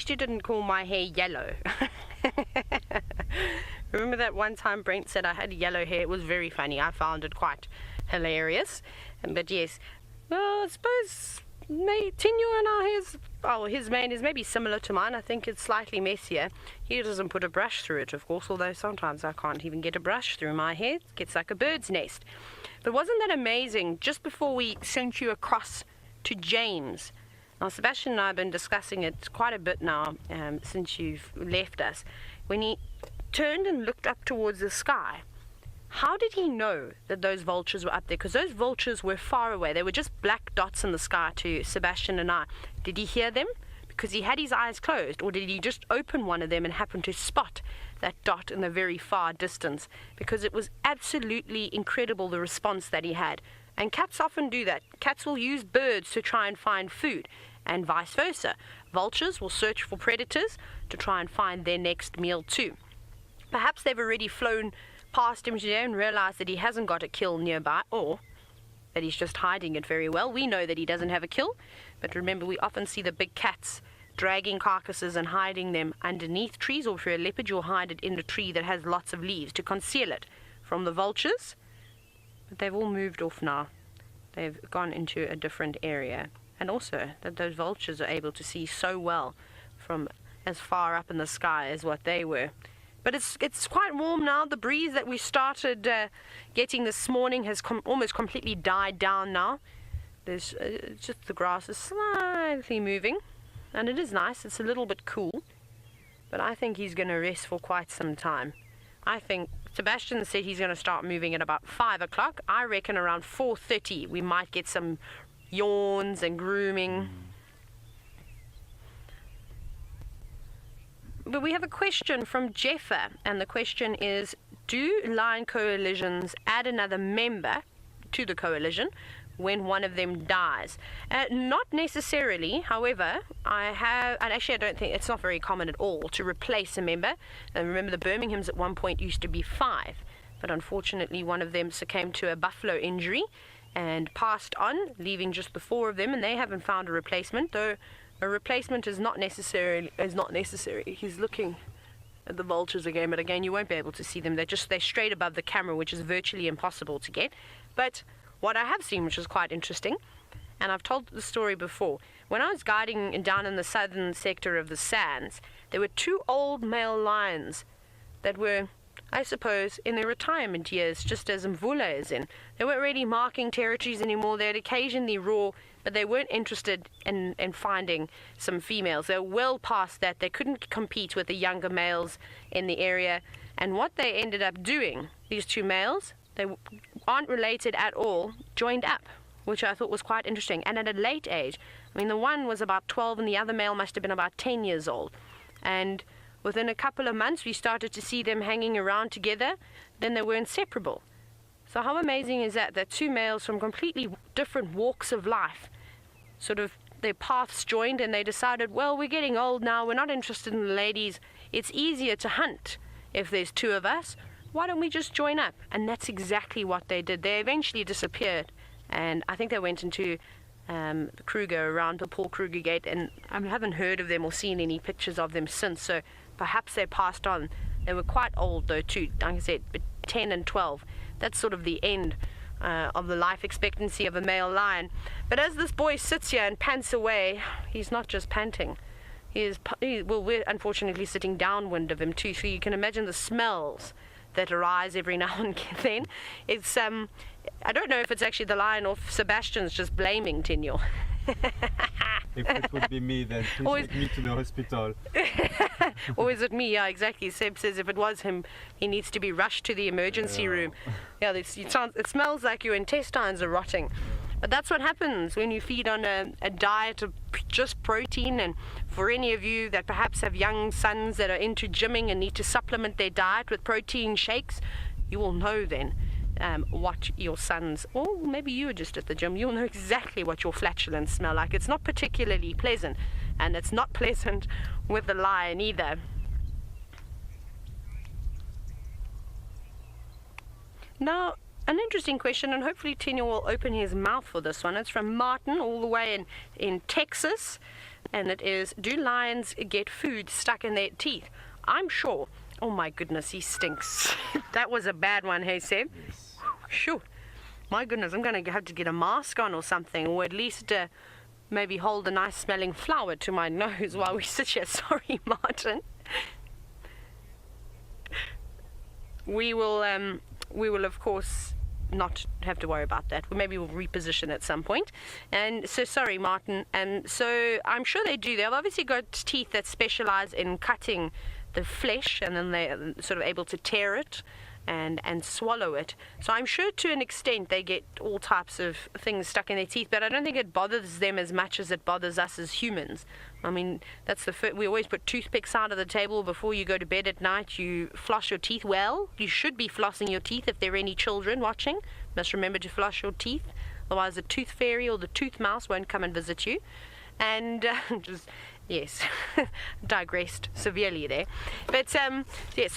least you didn't call my hair yellow. Remember that one time Brent said I had yellow hair? It was very funny. I found it quite hilarious. But yes, well, I suppose Tinyo and our hairs, his mane is maybe similar to mine. I think it's slightly messier. He doesn't put a brush through it, of course, although sometimes I can't even get a brush through my hair. It gets like a bird's nest. But wasn't that amazing? Just before we sent you across to James, now Sebastian and I have been discussing it quite a bit now since you've left us, when he turned and looked up towards the sky. How did he know that those vultures were up there? Because those vultures were far away. They were just black dots in the sky to Sebastian and I. Did he hear them because he had his eyes closed, or did he just open one of them and happen to spot that dot in the very far distance? Because it was absolutely incredible, the response that he had. And cats often do that. Cats will use birds to try and find food, and vice versa. Vultures will search for predators to try and find their next meal too. Perhaps they've already flown past him today and realized that he hasn't got a kill nearby, or that he's just hiding it very well. We know that he doesn't have a kill, but remember, we often see the big cats dragging carcasses and hiding them underneath trees, or if you're a leopard, you'll hide it in a tree that has lots of leaves to conceal it from the vultures. But they've all moved off now. They've gone into a different area. And also that those vultures are able to see so well from as far up in the sky as what they were. But it's quite warm now. The breeze that we started getting this morning has almost completely died down now. There's just the grass is slightly moving, and it is nice. It's a little bit cool, but I think he's going to rest for quite some time. I think Sebastian said he's going to start moving at about 5 o'clock. I reckon around 4:30 we might get some yawns and grooming. But we have a question from Jeffa, and the question is, do lion coalitions add another member to the coalition when one of them dies? Not necessarily. However, I don't think it's not very common at all to replace a member. And remember, the Birminghams at one point used to be 5, but unfortunately one of them succumbed to a buffalo injury and passed on, leaving just the 4 of them, and they haven't found a replacement, though a replacement is not necessary. He's looking at the vultures again, but again, you won't be able to see them. They're straight above the camera, which is virtually impossible to get. But what I have seen, which is quite interesting, and I've told the story before, when I was guiding down in the southern sector of the Sands, there were 2 old male lions that were, I suppose, in their retirement years, just as Mvula is in. They weren't really marking territories anymore. They'd occasionally roar, but they weren't interested in finding some females. They were well past that. They couldn't compete with the younger males in the area. And what they ended up doing, these 2 males, they aren't related at all, joined up, which I thought was quite interesting. And at a late age, I mean, the one was about 12 and the other male must have been about 10 years old. And within a couple of months, we started to see them hanging around together. Then they were inseparable. So how amazing is that? That 2 males from completely different walks of life, sort of their paths joined, and they decided, well, we're getting old now. We're not interested in the ladies. It's easier to hunt if there's 2 of us. Why don't we just join up? And that's exactly what they did. They eventually disappeared. And I think they went into Kruger, around the Paul Kruger Gate, and I haven't heard of them or seen any pictures of them since. So perhaps they passed on. They were quite old though too, like I said, but 10 and 12. That's sort of the end of the life expectancy of a male lion. But as this boy sits here and pants away, he's not just panting. We're unfortunately sitting downwind of him too, so you can imagine the smells that arise every now and then. It's I don't know if it's actually the lion or if Sebastian's just blaming Tinyo. If it would be me, then please take me to the hospital. Or is it me? Yeah, exactly. Seb says if it was him, he needs to be rushed to the emergency room. Yeah, it smells like your intestines are rotting. But that's what happens when you feed on a diet of just protein. And for any of you that perhaps have young sons that are into gymming and need to supplement their diet with protein shakes, you will know then what your sons, or maybe you are just at the gym, you'll know exactly what your flatulence smell like. It's not particularly pleasant, and it's not pleasant with the lion either. Now, an interesting question, and hopefully Tinyo will open his mouth for this one. It's from Martin, all the way in Texas. And it is, do lions get food stuck in their teeth? I'm sure. Oh my goodness, he stinks. That was a bad one, hey Seb? Yes. Sure. My goodness, I'm going to have to get a mask on or something, or at least maybe hold a nice smelling flower to my nose while we sit here. Sorry, Martin. We will of course not have to worry about that. Maybe we'll reposition at some point. And so sorry, Martin. And so I'm sure they do. They've obviously got teeth that specialize in cutting the flesh, and then they're sort of able to tear it and swallow it. So I'm sure to an extent they get all types of things stuck in their teeth, but I don't think it bothers them as much as it bothers us as humans. I mean, that's the first, we always put toothpicks out of the table before you go to bed at night. You floss your teeth well. You should be flossing your teeth. If there are any children watching, must remember to floss your teeth, otherwise the tooth fairy or the tooth mouse won't come and visit you. And just yes, digressed severely there. But yes,